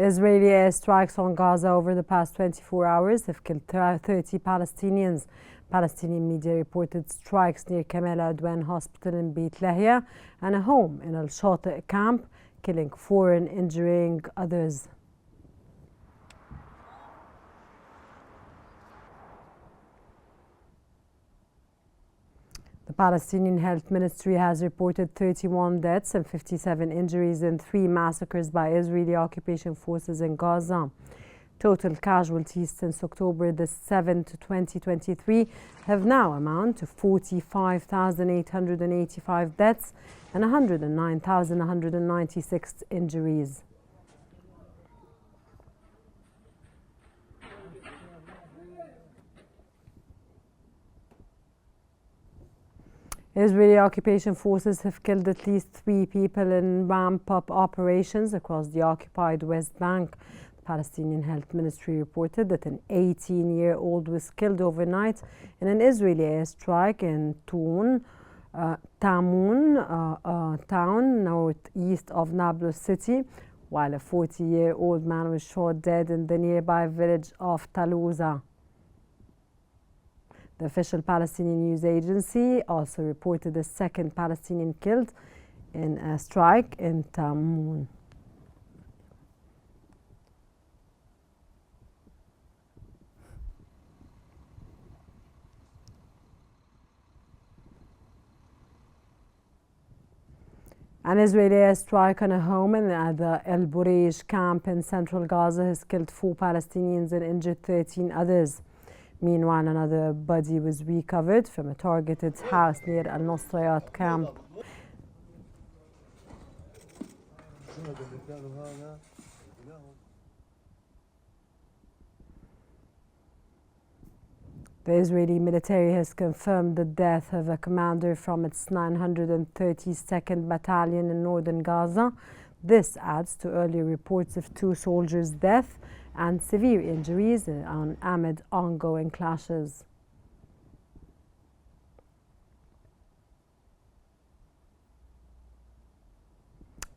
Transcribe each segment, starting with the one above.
Israeli airstrikes on Gaza over the past 24 hours have killed 30 Palestinians. Palestinian media reported strikes near Kamal Adwan Hospital in Beit Lahia and a home in Al Shati camp, killing 4 and injuring others. The Palestinian Health Ministry has reported 31 deaths and 57 injuries in 3 massacres by Israeli occupation forces in Gaza. Total casualties since October the 7th, 2023 have now amounted to 45,885 deaths and 109,196 injuries. Israeli occupation forces have killed at least 3 people in ramp-up operations across the occupied West Bank. The Palestinian Health Ministry reported that an 18-year-old was killed overnight in an Israeli airstrike in Tamun town northeast of Nablus city, while a 40-year-old man was shot dead in the nearby village of Talouza. The official Palestinian news agency also reported a second Palestinian killed in a strike in Tamun. An Israeli airstrike on a home in the El Bureij camp in central Gaza has killed 4 Palestinians and injured 13 others. Meanwhile, another body was recovered from a targeted house near Al Nosrayat camp. The Israeli military has confirmed the death of a commander from its 932nd Battalion in northern Gaza. This adds to earlier reports of 2 soldiers' death and severe injuries amid ongoing clashes.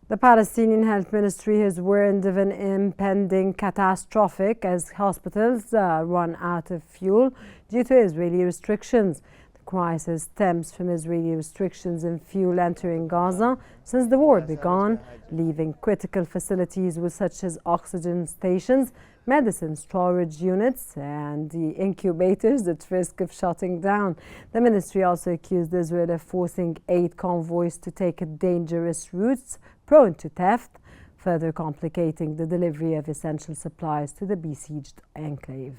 The Palestinian Health Ministry has warned of an impending catastrophe as hospitals run out of fuel due to Israeli restrictions. The crisis stems from Israeli restrictions in fuel entering Gaza since the war began, leaving critical facilities such as oxygen stations, medicine storage units and the incubators at risk of shutting down. The ministry also accused Israel of forcing aid convoys to take dangerous routes prone to theft, further complicating the delivery of essential supplies to the besieged enclave.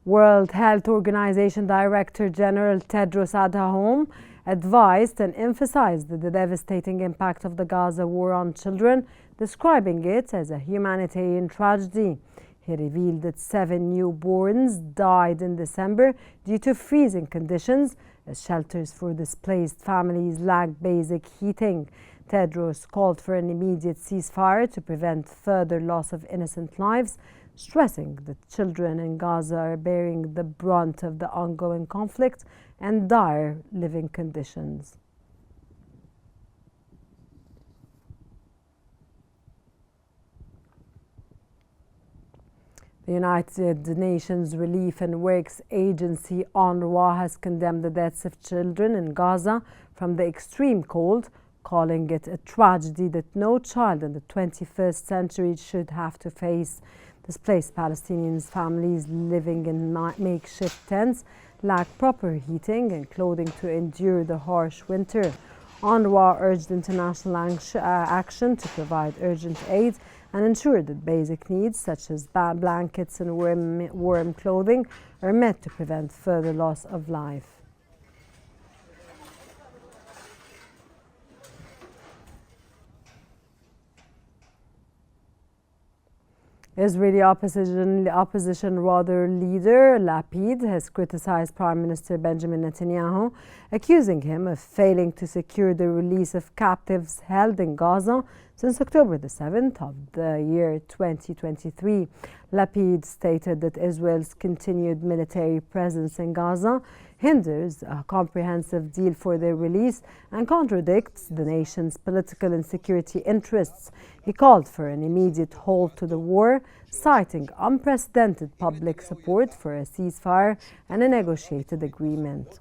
World Health Organization Director General Tedros Adhanom advised and emphasized the devastating impact of the Gaza war on children, describing it as a humanitarian tragedy. He revealed that 7 newborns died in December due to freezing conditions as shelters for displaced families lack basic heating. Tedros called for an immediate ceasefire to prevent further loss of innocent lives, stressing that children in Gaza are bearing the brunt of the ongoing conflict and dire living conditions. The United Nations Relief and Works Agency UNRWA has condemned the deaths of children in Gaza from the extreme cold, calling it a tragedy that no child in the 21st century should have to face. Displaced Palestinians' families living in makeshift tents lack proper heating and clothing to endure the harsh winter. UNRWA urged international action to provide urgent aid and ensure that basic needs such as blankets and warm clothing are met to prevent further loss of life. Israeli opposition leader Lapid has criticized Prime Minister Benjamin Netanyahu, accusing him of failing to secure the release of captives held in Gaza since October the 7th of the year 2023. Lapid stated that Israel's continued military presence in Gaza hinders a comprehensive deal for their release and contradicts the nation's political and security interests. He called for an immediate halt to the war, citing unprecedented public support for a ceasefire and a negotiated agreement.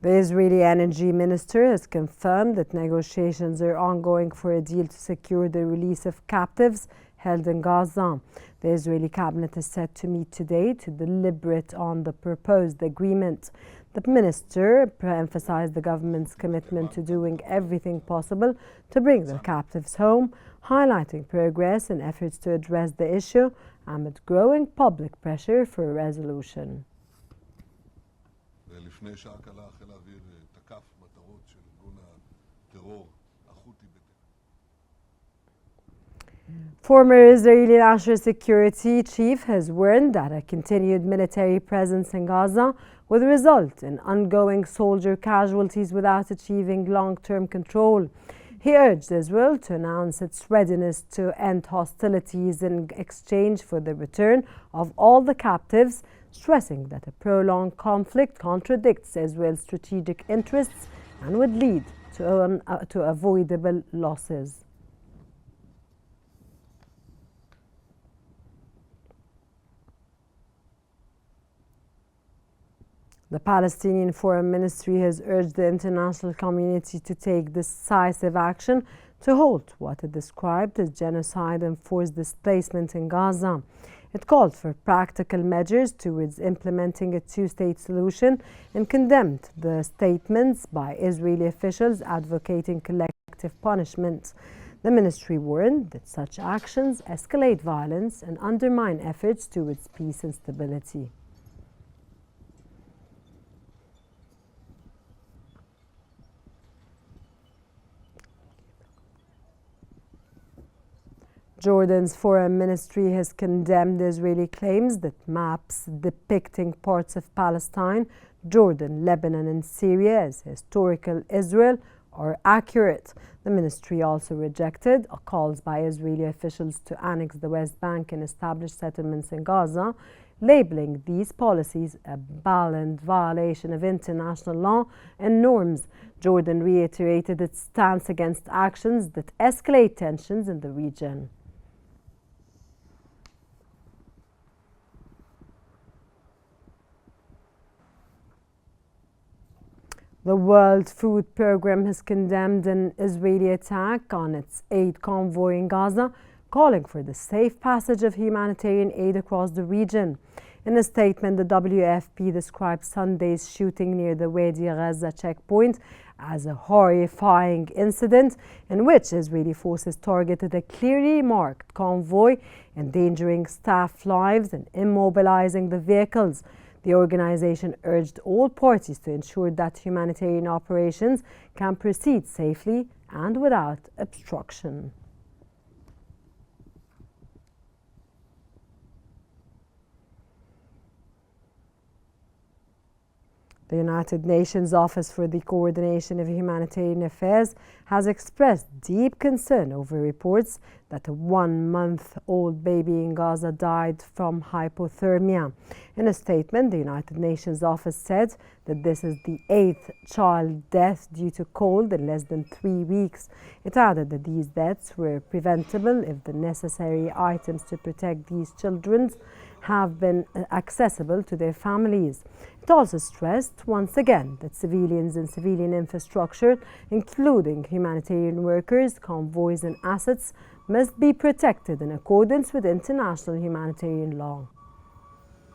The Israeli energy minister has confirmed that negotiations are ongoing for a deal to secure the release of captives held in Gaza. The Israeli cabinet is set to meet today to deliberate on the proposed agreement. The minister emphasized the government's commitment to doing everything possible to bring the captives home, highlighting progress in efforts to address the issue amid growing public pressure for a resolution. לפני שעה קלה חיל האוויר תקף מטרות של ארגון הטרור החותי Former Israeli National Security Chief has warned that a continued military presence in Gaza would result in ongoing soldier casualties without achieving long-term control. He urged Israel to announce its readiness to end hostilities in exchange for the return of all the captives, stressing that a prolonged conflict contradicts Israel's strategic interests and would lead to avoidable losses. The Palestinian Foreign Ministry has urged the international community to take decisive action to halt what it described as genocide and forced displacement in Gaza. It called for practical measures towards implementing a two-state solution and condemned the statements by Israeli officials advocating collective punishment. The ministry warned that such actions escalate violence and undermine efforts towards peace and stability. Jordan's foreign ministry has condemned Israeli claims that maps depicting parts of Palestine, Jordan, Lebanon, and Syria as historical Israel are accurate. The ministry also rejected calls by Israeli officials to annex the West Bank and establish settlements in Gaza, labeling these policies a blatant violation of international law and norms. Jordan reiterated its stance against actions that escalate tensions in the region. The World Food Programme has condemned an Israeli attack on its aid convoy in Gaza, calling for the safe passage of humanitarian aid across the region. In a statement, the WFP described Sunday's shooting near the Wadi Gaza checkpoint as a horrifying incident in which Israeli forces targeted a clearly marked convoy, endangering staff lives and immobilizing the vehicles. The organization urged all parties to ensure that humanitarian operations can proceed safely and without obstruction. The United Nations Office for the Coordination of Humanitarian Affairs has expressed deep concern over reports that a 1-month-old baby in Gaza died from hypothermia. In a statement, the United Nations Office said that this is the 8th child death due to cold in less than 3 weeks. It added that these deaths were preventable if the necessary items to protect these children have been accessible to their families. It also stressed once again that civilians and civilian infrastructure, including humanitarian workers, convoys and assets, must be protected in accordance with international humanitarian law.